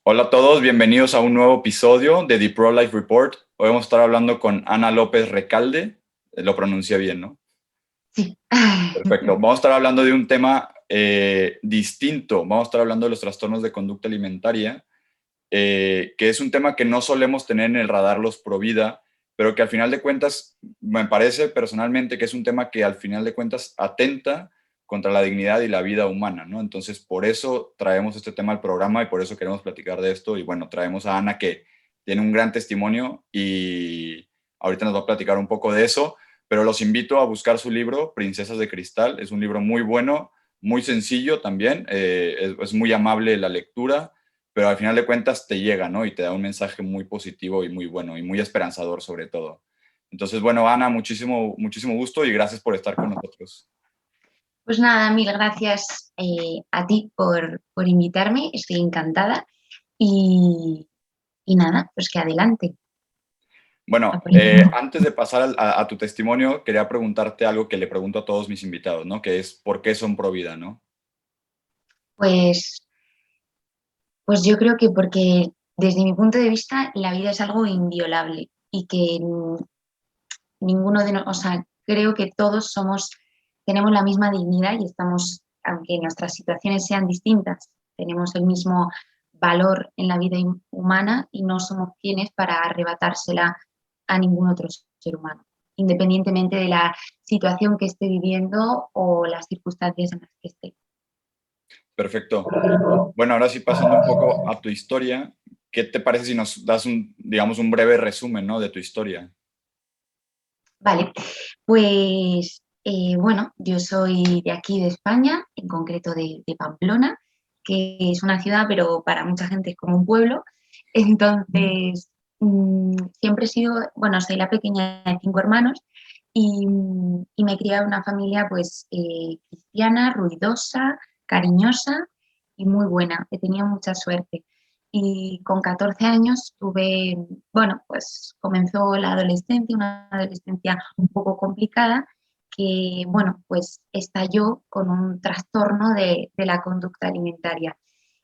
Hola a todos, bienvenidos a un nuevo episodio de The Pro Life Report. Hoy vamos a estar hablando con Ana López Recalde. Lo pronuncié bien, ¿no? Sí. Perfecto. Vamos a estar hablando de un tema distinto. Vamos a estar hablando de los trastornos de conducta alimentaria, que es un tema que no solemos tener en el radar los Provida, pero que al final de cuentas, me parece personalmente que es un tema que al final de cuentas atenta contra la dignidad y la vida humana, ¿no? Entonces, por eso traemos este tema al programa y por eso queremos platicar de esto. Y bueno, traemos a Ana que tiene un gran testimonio y ahorita nos va a platicar un poco de eso, pero los invito a buscar su libro, Princesas de Cristal. Es un libro muy bueno, muy sencillo también, es muy amable la lectura, pero al final de cuentas te llega, ¿no? Y te da un mensaje muy positivo y muy bueno y muy esperanzador sobre todo. Entonces, bueno, Ana, muchísimo, muchísimo gusto y gracias por estar con nosotros. Pues nada, mil gracias a ti por invitarme, estoy encantada y, y nada, pues que adelante. A Bueno, por ello. antes de pasar a tu testimonio, quería preguntarte algo que le pregunto a todos mis invitados, ¿no? Que es, ¿por qué son pro vida, no? Pues, pues yo creo que porque desde mi punto de vista la vida es algo inviolable y que ninguno de nosotros, o sea, creo que todos tenemos la misma dignidad y estamos, aunque nuestras situaciones sean distintas, tenemos el mismo valor en la vida humana y no somos quienes para arrebatársela a ningún otro ser humano, independientemente de la situación que esté viviendo o las circunstancias en las que esté. Perfecto. Bueno, ahora sí pasando un poco a tu historia, ¿qué te parece si nos das un, digamos, un breve resumen, ¿no? De tu historia. Vale, pues bueno, yo soy de aquí, de España, en concreto de Pamplona, que es una ciudad, pero para mucha gente es como un pueblo. Entonces, siempre he sido, bueno, soy la pequeña de 5 hermanos y me he criado en una familia pues cristiana, ruidosa, cariñosa y muy buena. He tenido mucha suerte. Y con 14 años tuve, bueno, pues comenzó la adolescencia, una adolescencia un poco complicada, que, bueno, pues estalló con un trastorno de la conducta alimentaria.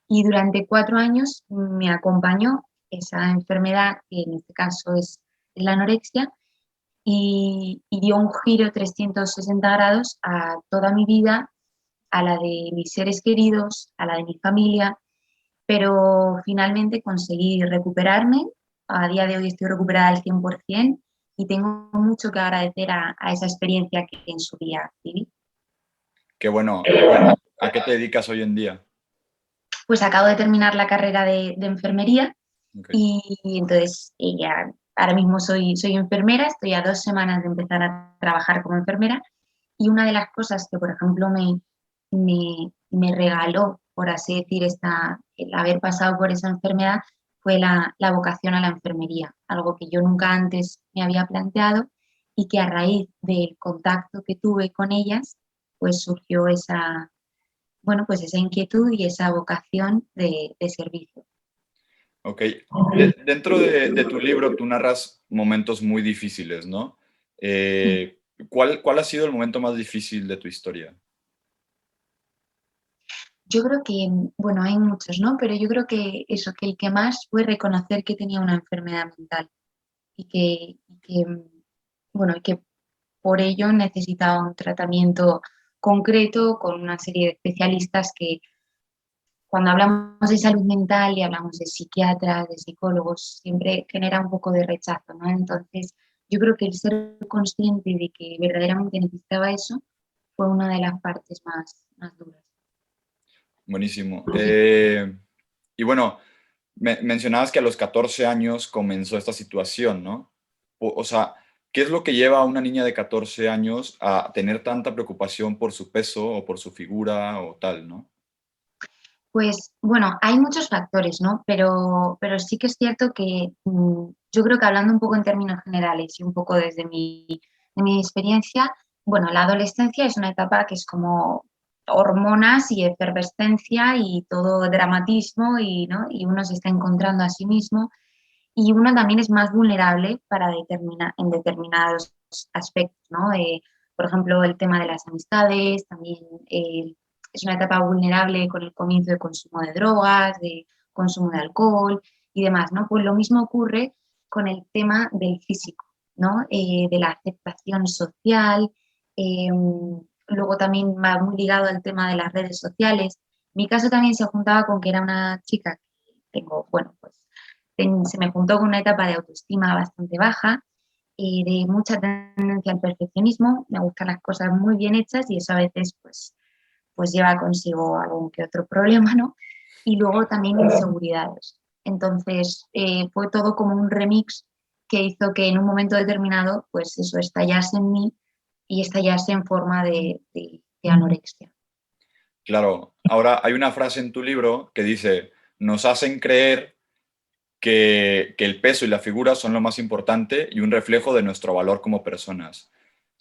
Y durante 4 años me acompañó esa enfermedad, que en este caso es la anorexia, y dio un giro 360 grados a toda mi vida, a la de mis seres queridos, a la de mi familia, pero finalmente conseguí recuperarme. A día de hoy estoy recuperada al 100% y tengo mucho que agradecer a esa experiencia que en su día viví. Qué bueno, qué bueno. ¿A qué te dedicas hoy en día? Pues acabo de terminar la carrera de enfermería Ok. y entonces ya, ahora mismo soy enfermera, estoy a 2 semanas de empezar a trabajar como enfermera y una de las cosas que, por ejemplo, me regaló, por así decir, el haber pasado por esa enfermedad fue la vocación a la enfermería, algo que yo nunca antes me había planteado y que a raíz del contacto que tuve con ellas, pues surgió bueno, pues esa inquietud y esa vocación de servicio. Ok. Dentro de tu libro tú narras momentos muy difíciles, ¿no? ¿Cuál ha sido el momento más difícil de tu historia? Yo creo que, bueno, hay muchos, ¿no? Pero yo creo que eso, que el que más fue reconocer que tenía una enfermedad mental bueno, y que por ello necesitaba un tratamiento concreto con una serie de especialistas que cuando hablamos de salud mental y hablamos de psiquiatras, de psicólogos, siempre genera un poco de rechazo, ¿no? Entonces, yo creo que el ser consciente de que verdaderamente necesitaba eso fue una de las partes más duras. Buenísimo. Y bueno, mencionabas que a los 14 años comenzó esta situación, ¿no? O sea, ¿qué es lo que lleva a una niña de 14 años a tener tanta preocupación por su peso o por su figura o tal, ¿no? Pues bueno, hay muchos factores, ¿no? Pero sí que es cierto que yo creo que hablando un poco en términos generales y un poco desde mi experiencia, bueno, la adolescencia es una etapa que es como hormonas y efervescencia y todo dramatismo y, ¿no? Y uno se está encontrando a sí mismo y uno también es más vulnerable en determinados aspectos, ¿no? Por ejemplo, el tema de las amistades, también es una etapa vulnerable con el comienzo de consumo de drogas, consumo de alcohol y demás, ¿no? Pues lo mismo ocurre con el tema del físico, ¿no? De la aceptación social, luego también va muy ligado al tema de las redes sociales. Mi caso también se juntaba con que era una chica que tengo, bueno, pues se me juntó con una etapa de autoestima bastante baja, de mucha tendencia al perfeccionismo, me gustan las cosas muy bien hechas y eso a veces pues lleva consigo algún que otro problema, ¿no? Y luego también inseguridades. Entonces fue todo como un remix que hizo que en un momento determinado pues eso estallase en mí y estallase en forma de anorexia. Claro, ahora hay una frase en tu libro que dice, nos hacen creer que el peso y la figura son lo más importante y un reflejo de nuestro valor como personas.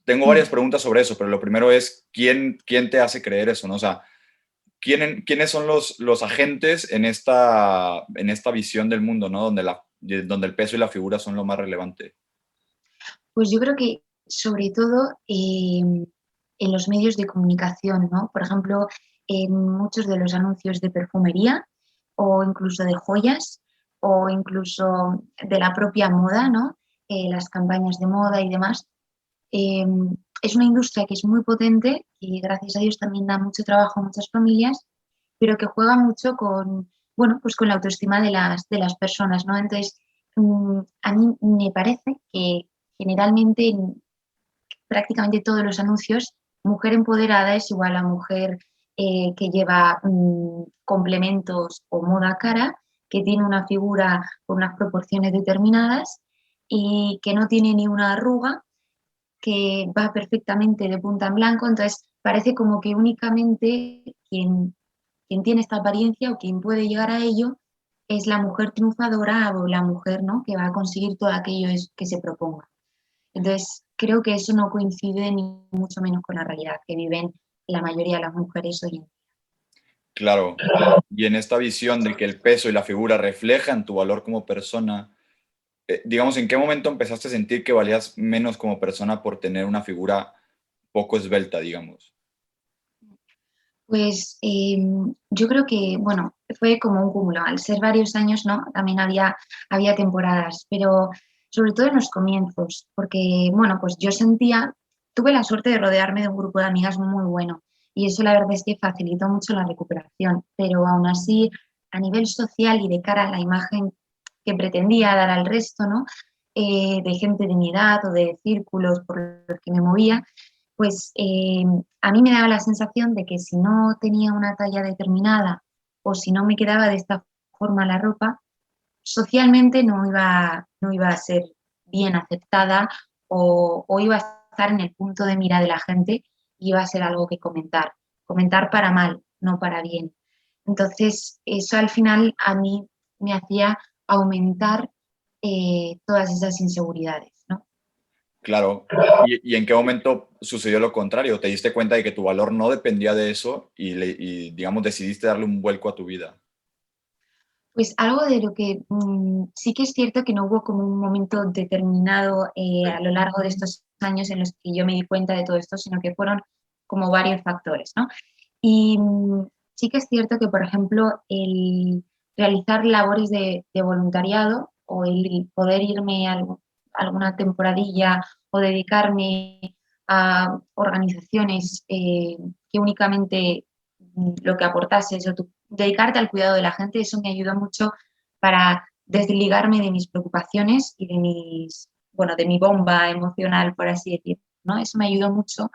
Tengo varias preguntas sobre eso, pero lo primero es, ¿quién te hace creer eso? ¿No? O sea, ¿quiénes son los agentes en esta visión del mundo, ¿no? Donde el peso y la figura son lo más relevante? Pues yo creo que sobre todo en los medios de comunicación, ¿no? Por ejemplo, en muchos de los anuncios de perfumería o incluso de joyas o incluso de la propia moda, ¿no? Las campañas de moda y demás. Eh, es una industria que es muy potente y gracias a Dios también da mucho trabajo a muchas familias, pero que juega mucho con, bueno, pues con la autoestima de las personas, ¿no? Entonces, a mí me parece que generalmente en prácticamente todos los anuncios, mujer empoderada es igual a mujer que lleva complementos o moda cara, que tiene una figura con unas proporciones determinadas y que no tiene ni una arruga, que va perfectamente de punta en blanco. Entonces parece como que únicamente quien tiene esta apariencia o quien puede llegar a ello es la mujer triunfadora o la mujer, ¿no?, que va a conseguir todo aquello que se proponga. Entonces, creo que eso no coincide ni mucho menos con la realidad que viven la mayoría de las mujeres hoy en día. Claro. Y en esta visión de que el peso y la figura reflejan tu valor como persona, digamos, ¿en qué momento empezaste a sentir que valías menos como persona por tener una figura poco esbelta, digamos? Pues yo creo que, bueno, fue como un cúmulo. Al ser varios años, ¿no? También había temporadas, pero sobre todo en los comienzos, porque, bueno, pues yo tuve la suerte de rodearme de un grupo de amigas muy bueno y eso la verdad es que facilitó mucho la recuperación, pero aún así, a nivel social y de cara a la imagen que pretendía dar al resto, ¿no? De gente de mi edad o de círculos por los que me movía, pues a mí me daba la sensación de que si no tenía una talla determinada o si no me quedaba de esta forma la ropa, socialmente no iba a ser bien aceptada o iba a estar en el punto de mira de la gente y iba a ser algo que comentar para mal, no para bien. Entonces, eso al final a mí me hacía aumentar todas esas inseguridades, ¿no? Claro. ¿Y en qué momento sucedió lo contrario? ¿Te diste cuenta de que tu valor no dependía de eso y, digamos, decidiste darle un vuelco a tu vida? Pues algo de lo que sí que es cierto que no hubo como un momento determinado a Sí. lo largo de estos años en los que yo me di cuenta de todo esto, sino que fueron como varios factores, ¿no? Y sí que es cierto que, por ejemplo, el realizar labores de voluntariado o el poder irme a alguna temporadilla o dedicarme a organizaciones que únicamente lo que aportase eso, dedicarte al cuidado de la gente, eso me ayudó mucho para desligarme de mis preocupaciones y de mi bomba emocional, por así decirlo, ¿no? Eso me ayudó mucho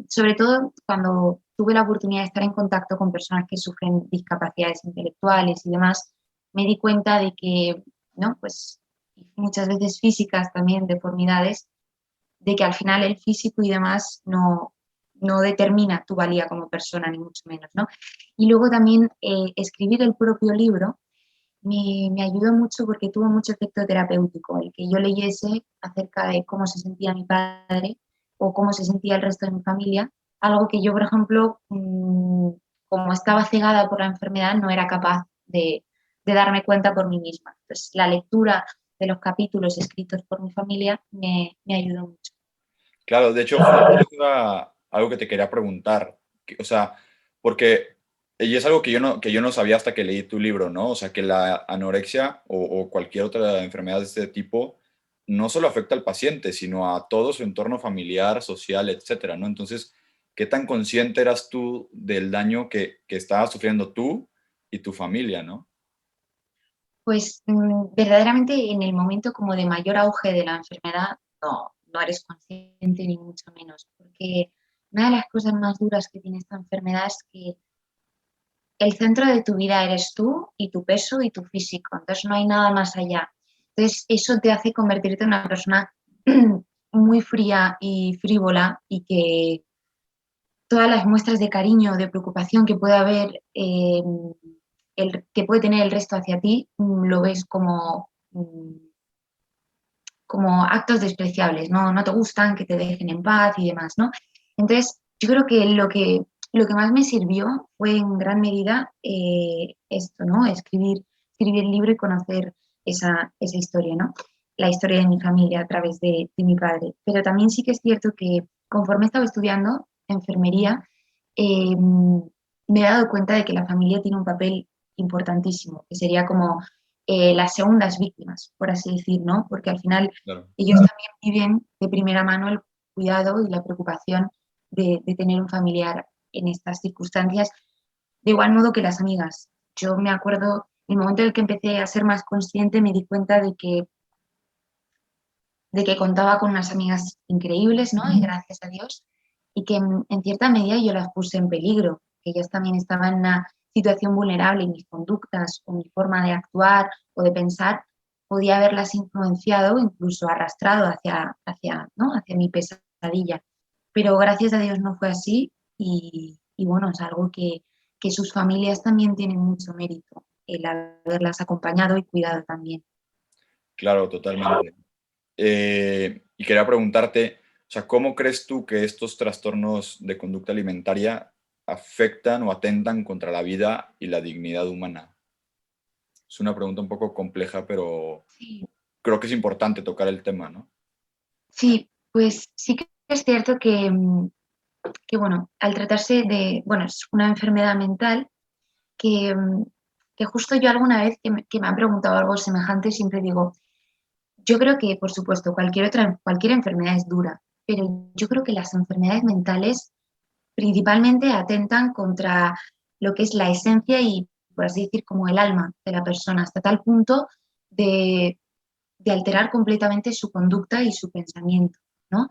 sobre todo cuando tuve la oportunidad de estar en contacto con personas que sufren discapacidades intelectuales y demás, me di cuenta de que, ¿no? Pues muchas veces físicas también, deformidades, de que al final el físico y demás no determina tu valía como persona, ni mucho menos, ¿no? Y luego también escribir el propio libro me ayudó mucho porque tuvo mucho efecto terapéutico, el que yo leyese acerca de cómo se sentía mi padre o cómo se sentía el resto de mi familia, algo que yo, por ejemplo, como estaba cegada por la enfermedad, no era capaz de darme cuenta por mí misma. Entonces, la lectura de los capítulos escritos por mi familia me ayudó mucho. Claro, de hecho, justo eso era algo que te quería preguntar. O sea, porque y es algo que yo no sabía hasta que leí tu libro, ¿no? O sea, que la anorexia o cualquier otra enfermedad de este tipo no solo afecta al paciente, sino a todo su entorno familiar, social, etcétera, ¿no? Entonces, ¿qué tan consciente eras tú del daño que estabas sufriendo tú y tu familia, ¿no? Pues verdaderamente en el momento como de mayor auge de la enfermedad, no eres consciente ni mucho menos, porque una de las cosas más duras que tiene esta enfermedad es que el centro de tu vida eres tú y tu peso y tu físico, entonces no hay nada más allá. Entonces eso te hace convertirte en una persona muy fría y frívola y que todas las muestras de cariño, de preocupación que puede haber, que puede tener el resto hacia ti, lo ves como actos despreciables, ¿no? No te gustan, que te dejen en paz y demás, ¿no? Entonces, yo creo que lo que más me sirvió fue en gran medida esto, ¿no? Escribir el libro y conocer esa historia, ¿no? La historia de mi familia a través de mi padre. Pero también sí que es cierto que conforme estaba estudiando enfermería, me he dado cuenta de que la familia tiene un papel importantísimo, que sería como las segundas víctimas, por así decir, ¿no? Porque al final Claro. ellos también viven de primera mano el cuidado y la preocupación de tener un familiar en estas circunstancias, de igual modo que las amigas. Yo me acuerdo, el momento en el que empecé a ser más consciente, me di cuenta de que contaba con unas amigas increíbles, ¿no? Y gracias a Dios, y que en cierta medida yo las puse en peligro, que ellas también estaban en una situación vulnerable y mis conductas o mi forma de actuar o de pensar podía haberlas influenciado o incluso arrastrado ¿no? Hacia mi pesadilla. Pero gracias a Dios no fue así y bueno, es algo que sus familias también tienen mucho mérito, el haberlas acompañado y cuidado también. Claro, totalmente. Y quería preguntarte, o sea, ¿cómo crees tú que estos trastornos de conducta alimentaria afectan o atentan contra la vida y la dignidad humana? Es una pregunta un poco compleja, pero Sí. creo que es importante tocar el tema, ¿no? Sí, pues sí que es cierto que, bueno, al tratarse de, bueno, es una enfermedad mental que justo yo alguna vez que me han preguntado algo semejante, siempre digo, yo creo que, por supuesto, cualquier enfermedad es dura, pero yo creo que las enfermedades mentales principalmente atentan contra lo que es la esencia y, por así decir, como el alma de la persona, hasta tal punto de, de alterar completamente su conducta y su pensamiento, ¿no?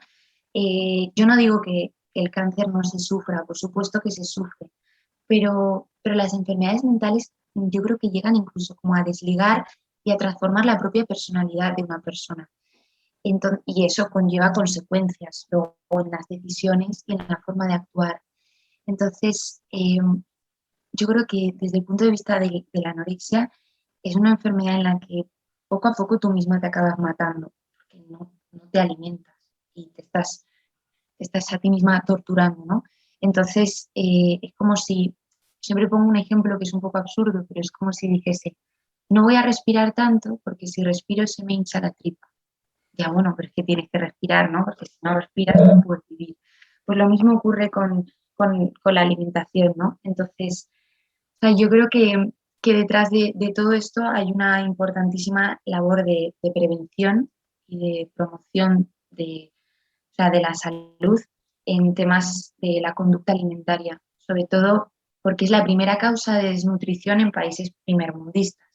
Yo no digo que el cáncer no se sufra, por supuesto que se sufre, pero las enfermedades mentales yo creo que llegan incluso como a desligar y a transformar la propia personalidad de una persona. Y eso conlleva consecuencias luego en las decisiones y en la forma de actuar. Entonces, yo creo que desde el punto de vista de la anorexia, es una enfermedad en la que poco a poco tú misma te acabas matando, porque no te alimentas y te estás a ti misma torturando, ¿no? Entonces, es como si, siempre pongo un ejemplo que es un poco absurdo, pero es como si dijese, no voy a respirar tanto porque si respiro se me hincha la tripa. Ya bueno, pero es que tienes que respirar, ¿no? Porque si no respiras no puedes vivir. Pues lo mismo ocurre con la alimentación, ¿no? Entonces, o sea, yo creo que detrás de todo esto hay una importantísima labor de prevención y de promoción o sea, de la salud en temas de la conducta alimentaria, sobre todo porque es la primera causa de desnutrición en países primermundistas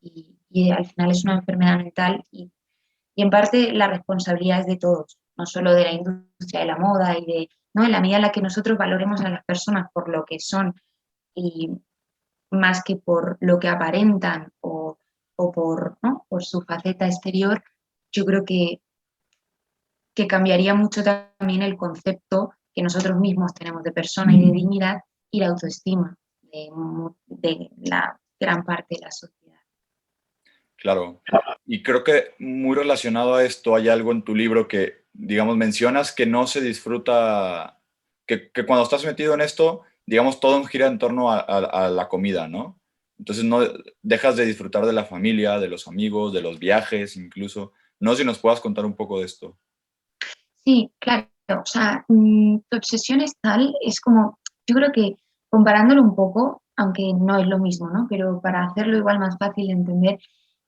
y al final es una enfermedad mental y en parte la responsabilidad es de todos, no solo de la industria de la moda y ¿no? En la medida en la que nosotros valoremos a las personas por lo que son y más que por lo que aparentan o por, ¿no? por su faceta exterior, yo creo que cambiaría mucho también el concepto que nosotros mismos tenemos de persona y de dignidad y la autoestima de la gran parte de la sociedad. Claro. Y creo que muy relacionado a esto hay algo en tu libro que, digamos, mencionas que no se disfruta, que cuando estás metido en esto, digamos, todo gira en torno a la comida, ¿no? Entonces no dejas de disfrutar de la familia, de los amigos, de los viajes incluso. No sé si nos puedas contar un poco de esto. Sí, claro, o sea, tu obsesión es tal, es como, yo creo que comparándolo un poco, aunque no es lo mismo, ¿no? Pero para hacerlo igual más fácil de entender,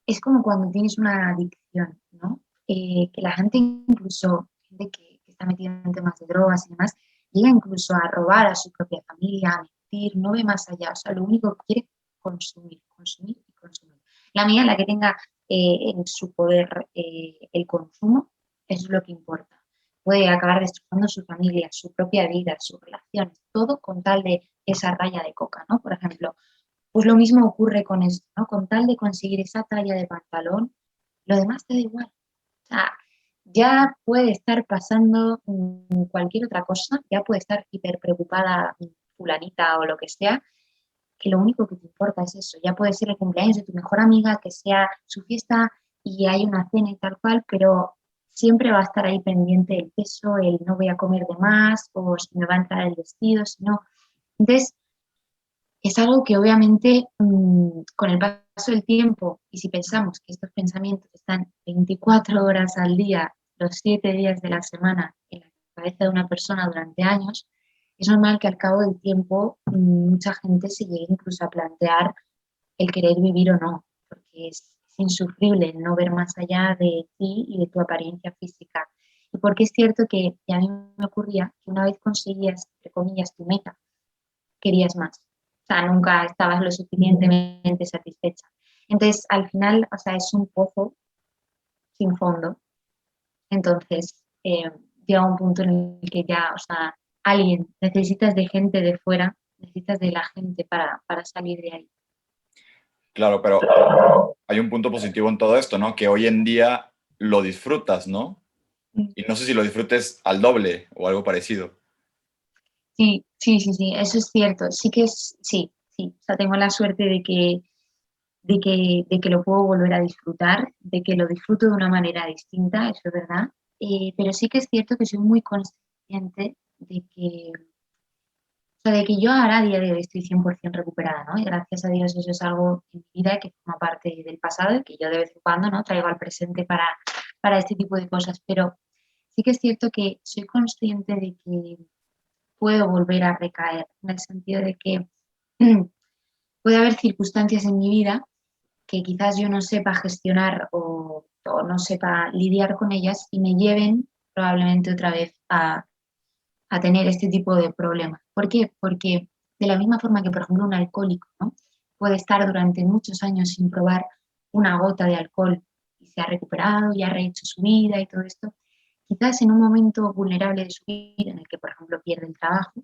es como cuando tienes una adicción, ¿no? Que la gente incluso, gente que está metida en temas de drogas y demás, llega incluso a robar a su propia familia, a mentir, no ve más allá, o sea, lo único que quiere es consumir, consumir y consumir. La mía, la que tenga en su poder el consumo, eso es lo que importa. Puede acabar destrozando su familia, su propia vida, sus relaciones, todo con tal de esa raya de coca, ¿no? Por ejemplo, pues lo mismo ocurre con esto, ¿no? Con tal de conseguir esa talla de pantalón, lo demás te da igual. O sea, ya puede estar pasando cualquier otra cosa, ya puede estar hiper preocupada fulanita o lo que sea, que lo único que te importa es eso. Ya puede ser el cumpleaños de tu mejor amiga, que sea su fiesta y hay una cena y tal cual, pero siempre va a estar ahí pendiente el peso, el no voy a comer de más o si me va a entrar el vestido, si no. Entonces, es algo que obviamente con el paso del tiempo, y si pensamos que estos pensamientos están 24 horas al día, los 7 días de la semana en la cabeza de una persona durante años, es normal que al cabo del tiempo mucha gente se llegue incluso a plantear el querer vivir o no, porque es insufrible el no ver más allá de ti y de tu apariencia física. Y porque es cierto que a mí me ocurría que una vez conseguías, entre comillas, tu meta, querías más. O sea, nunca estabas lo suficientemente satisfecha. Entonces, al final, o sea, es un pozo sin fondo. Entonces, llega un punto en el que ya, o sea, alguien, necesitas de gente de fuera, necesitas de la gente para salir de ahí. Claro, pero hay un punto positivo en todo esto, ¿no? Que hoy en día lo disfrutas, ¿no? Y no sé si lo disfrutes al doble o algo parecido. Sí, sí, sí, sí, eso es cierto. Sí que es, sí, sí. O sea, tengo la suerte de que lo puedo volver a disfrutar, de que lo disfruto de una manera distinta, eso es verdad. Pero sí que es cierto que soy muy consciente de que yo ahora a día de hoy estoy 100% recuperada, ¿no? Y gracias a Dios eso es algo en mi vida que forma parte del pasado y que yo de vez en cuando, ¿no? Traigo al presente para este tipo de cosas. Pero sí que es cierto que soy consciente de que puedo volver a recaer, en el sentido de que puede haber circunstancias en mi vida que quizás yo no sepa gestionar o no sepa lidiar con ellas y me lleven probablemente otra vez a tener este tipo de problemas. ¿Por qué? Porque de la misma forma que, por ejemplo, un alcohólico, ¿no? Puede estar durante muchos años sin probar una gota de alcohol y se ha recuperado y ha rehecho su vida y todo esto, quizás en un momento vulnerable de su vida en el que, por ejemplo, pierde el trabajo,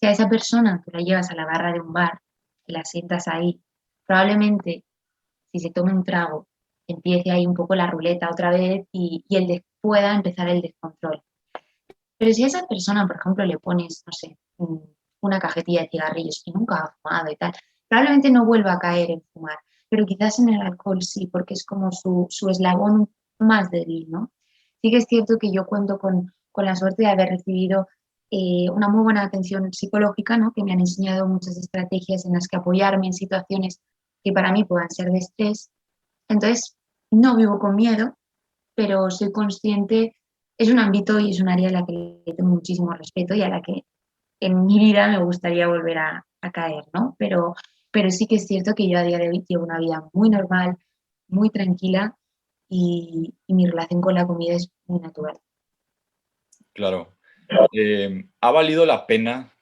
si a esa persona que la llevas a la barra de un bar, que la sientas ahí, probablemente si se tome un trago, empiece ahí un poco la ruleta otra vez y pueda empezar el descontrol. Pero si a esa persona, por ejemplo, le pones, no sé, una cajetilla de cigarrillos y nunca ha fumado y tal, probablemente no vuelva a caer en fumar, pero quizás en el alcohol sí, porque es como su eslabón más débil, ¿no? Sí que es cierto que yo cuento con la suerte de haber recibido una muy buena atención psicológica, ¿no? Que me han enseñado muchas estrategias en las que apoyarme en situaciones que para mí puedan ser de estrés. Entonces, no vivo con miedo, pero soy consciente, es un ámbito y es un área a la que le tengo muchísimo respeto y a la que en mi vida me gustaría volver a caer, ¿no? Pero sí que es cierto que yo a día de hoy llevo una vida muy normal, muy tranquila y mi relación con la comida es muy natural. Claro. ¿Ha valido la pena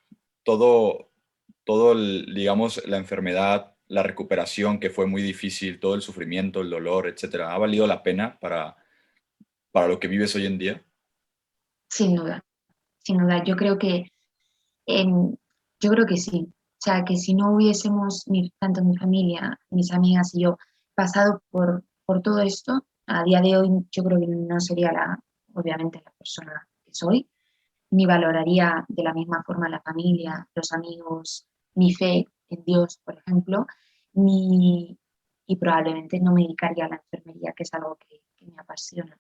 todo, digamos, la enfermedad, la recuperación que fue muy difícil, todo el sufrimiento, el dolor, etcétera? ¿Ha valido la pena para lo que vives hoy en día? Sin duda, sin duda. Em, yo creo que sí. O sea, que si no hubiésemos, tanto mi familia, mis amigas y yo, pasado por todo esto, a día de hoy yo creo que no sería obviamente la persona que soy, ni valoraría de la misma forma la familia, los amigos, mi fe en Dios, por ejemplo, ni, y probablemente no me dedicaría a la enfermería, que es algo que me apasiona.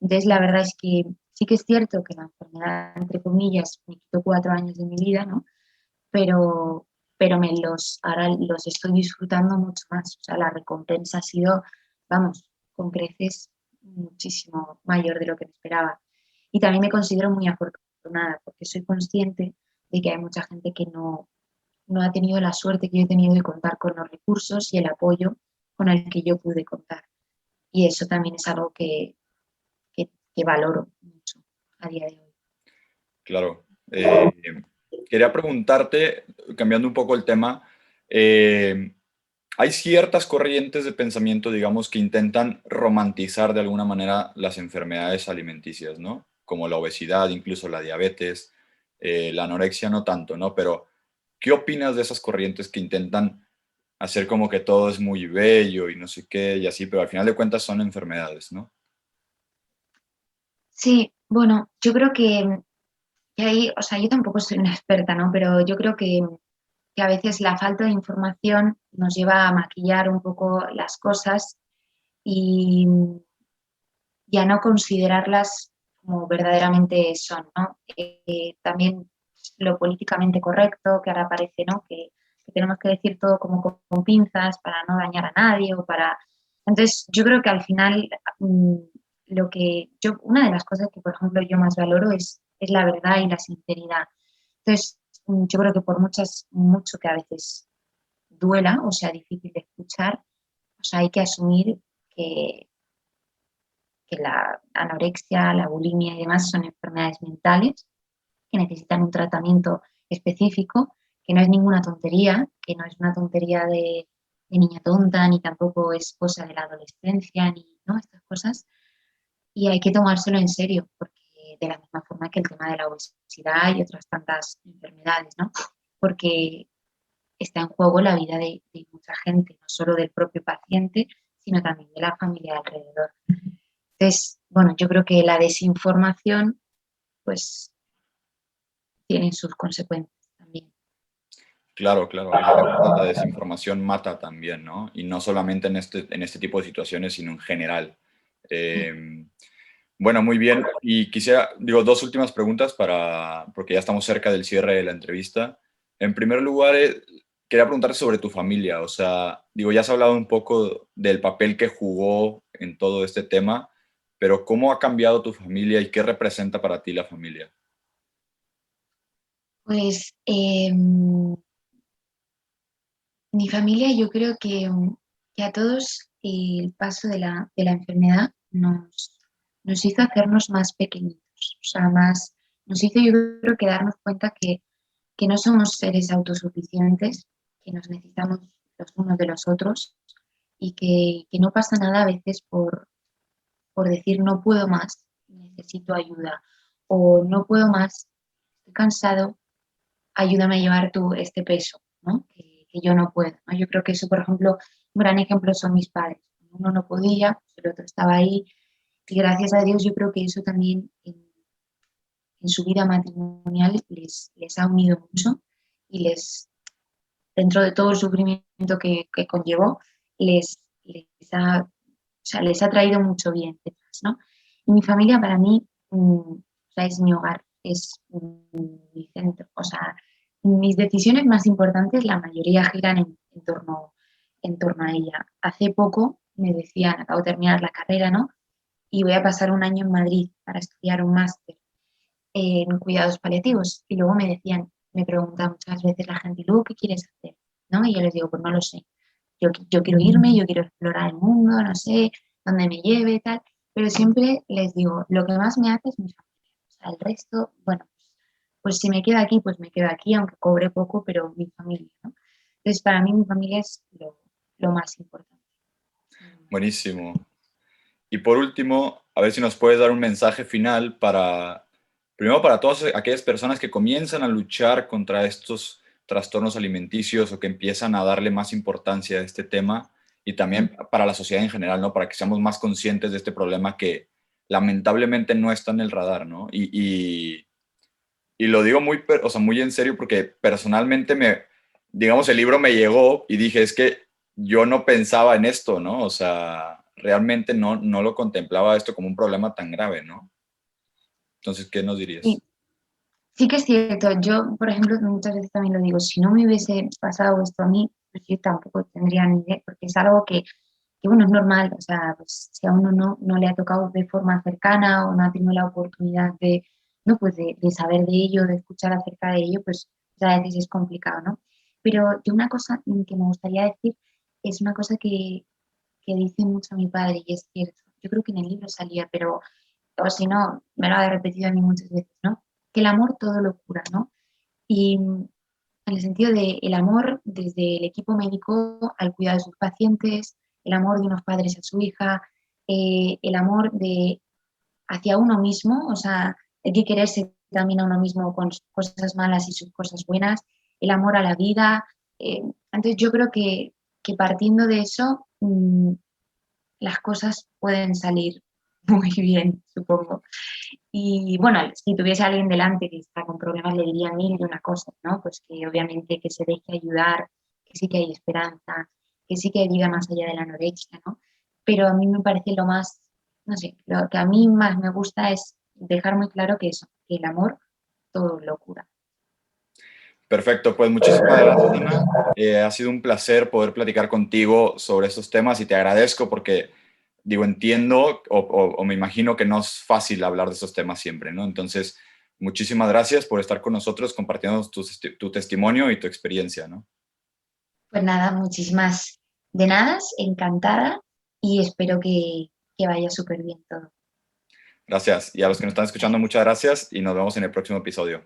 Entonces, la verdad es que sí que es cierto que la enfermedad, entre comillas, me quitó 4 años de mi vida, ¿no? Pero, pero ahora los estoy disfrutando mucho más. O sea, la recompensa ha sido, vamos, con creces muchísimo mayor de lo que me esperaba. Y también me considero muy afortunada porque soy consciente de que hay mucha gente que no ha tenido la suerte que yo he tenido de contar con los recursos y el apoyo con el que yo pude contar. Y eso también es algo que valoro mucho a día de hoy. Claro. Quería preguntarte, cambiando un poco el tema, hay ciertas corrientes de pensamiento, digamos, que intentan romantizar de alguna manera las enfermedades alimenticias, ¿no? Como la obesidad, incluso la diabetes, la anorexia no tanto, ¿no? Pero, ¿qué opinas de esas corrientes que intentan hacer como que todo es muy bello y no sé qué y así, pero al final de cuentas son enfermedades, ¿no? Sí, bueno, yo creo que ahí, o sea, yo tampoco soy una experta, ¿no? Pero yo creo que a veces la falta de información nos lleva a maquillar un poco las cosas y, y a no considerarlas como verdaderamente son, ¿no? También lo políticamente correcto, que ahora parece, ¿no? Que tenemos que decir todo como con pinzas para no dañar a nadie o para... Entonces, yo creo que al final una de las cosas que, por ejemplo, yo más valoro es la verdad y la sinceridad. Entonces, yo creo que por mucho que a veces duela o sea difícil de escuchar, o sea, hay que asumir que, que la anorexia, la bulimia y demás son enfermedades mentales que necesitan un tratamiento específico, que no es ninguna tontería, que no es una tontería de niña tonta, ni tampoco es cosa de la adolescencia, ni ¿no? Estas cosas. Y hay que tomárselo en serio, porque de la misma forma que el tema de la obesidad y otras tantas enfermedades, ¿no? Porque está en juego la vida de mucha gente, no solo del propio paciente, sino también de la familia alrededor. Entonces, bueno, yo creo que la desinformación, pues, tiene sus consecuencias también. Claro, claro. Al final de cuentas, la desinformación mata también, ¿no? Y no solamente en este tipo de situaciones, sino en general. Eh, bueno, muy bien. Y quisiera, digo, dos últimas preguntas porque ya estamos cerca del cierre de la entrevista. En primer lugar, quería preguntarte sobre tu familia. O sea, digo, ya has hablado un poco del papel que jugó en todo este tema, pero ¿cómo ha cambiado tu familia y qué representa para ti la familia? Pues mi familia yo creo que a todos el paso de la enfermedad nos hizo hacernos más pequeñitos, o sea, más, nos hizo yo creo que darnos cuenta que no somos seres autosuficientes, que nos necesitamos los unos de los otros y que no pasa nada a veces por decir no puedo más, necesito ayuda o no puedo más, estoy cansado, ayúdame a llevar este peso, ¿no? Que yo no puedo, ¿no? Yo creo que eso, por ejemplo, un gran ejemplo son mis padres. Uno no podía, pues el otro estaba ahí y gracias a Dios yo creo que eso también en su vida matrimonial les ha unido mucho y dentro de todo el sufrimiento que conllevó, les ha, o sea, les ha traído mucho bien detrás, ¿no? Y mi familia para mí o sea, es mi hogar, es mi centro. O sea, mis decisiones más importantes, la mayoría giran en torno a ella. Hace poco me decían, acabo de terminar la carrera, ¿no? Y voy a pasar un año en Madrid para estudiar un máster en cuidados paliativos. Y luego me decían, me preguntan muchas veces la gente, ¿y luego qué quieres hacer? ¿No? Y yo les digo, pues no lo sé. Yo quiero irme, yo quiero explorar el mundo, no sé dónde me lleve, tal. Pero siempre les digo, lo que más me hace es mi familia. O sea, el resto, bueno, pues si me quedo aquí, pues me quedo aquí, aunque cobre poco, pero mi familia, ¿no? Entonces, para mí mi familia es lo más importante. Buenísimo. Y por último, a ver si nos puedes dar un mensaje final primero para todas aquellas personas que comienzan a luchar contra estos trastornos alimenticios o que empiezan a darle más importancia a este tema y también para la sociedad en general, ¿no? Para que seamos más conscientes de este problema que lamentablemente no está en el radar, ¿no? Y lo digo o sea, muy en serio porque personalmente digamos, el libro me llegó y dije, es que yo no pensaba en esto, ¿no? O sea, realmente no lo contemplaba esto como un problema tan grave, ¿no? Entonces, ¿qué nos dirías? Sí, sí que es cierto. Yo, por ejemplo, muchas veces también lo digo, si no me hubiese pasado esto a mí, pues yo tampoco tendría ni idea, porque es algo que bueno, es normal, o sea, pues si a uno no le ha tocado de forma cercana o no ha tenido la oportunidad no, pues de saber de ello, de escuchar acerca de ello, pues a veces es complicado, ¿no? Pero yo una cosa que me gustaría decir es una cosa que dice mucho mi padre y es cierto. Yo creo que en el libro salía, pero o si no, me lo ha repetido a mí muchas veces, ¿no? Que el amor todo lo cura, ¿no? Y en el sentido de el amor desde el equipo médico al cuidado de sus pacientes, el amor de unos padres a su hija, el amor de hacia uno mismo, o sea, hay que quererse también a uno mismo con sus cosas malas y sus cosas buenas, el amor a la vida. Entonces yo creo que partiendo de eso, las cosas pueden salir muy bien, supongo. Y bueno, si tuviese alguien delante que está con problemas, le diría mil y una cosas, ¿no? Pues que obviamente que se deje ayudar, que sí que hay esperanza, que sí que hay vida más allá de la anorexia, ¿no? Pero a mí me parece lo más, no sé, lo que a mí más me gusta es dejar muy claro que eso, que el amor todo lo cura. Perfecto, pues muchísimas gracias, Ana. Ha sido un placer poder platicar contigo sobre estos temas y te agradezco porque, digo, entiendo o me imagino que no es fácil hablar de estos temas siempre, ¿no? Entonces, muchísimas gracias por estar con nosotros compartiendo tu testimonio y tu experiencia, ¿no? Pues nada, muchísimas de nada, encantada y espero que vaya súper bien todo. Gracias. Y a los que nos están escuchando, muchas gracias y nos vemos en el próximo episodio.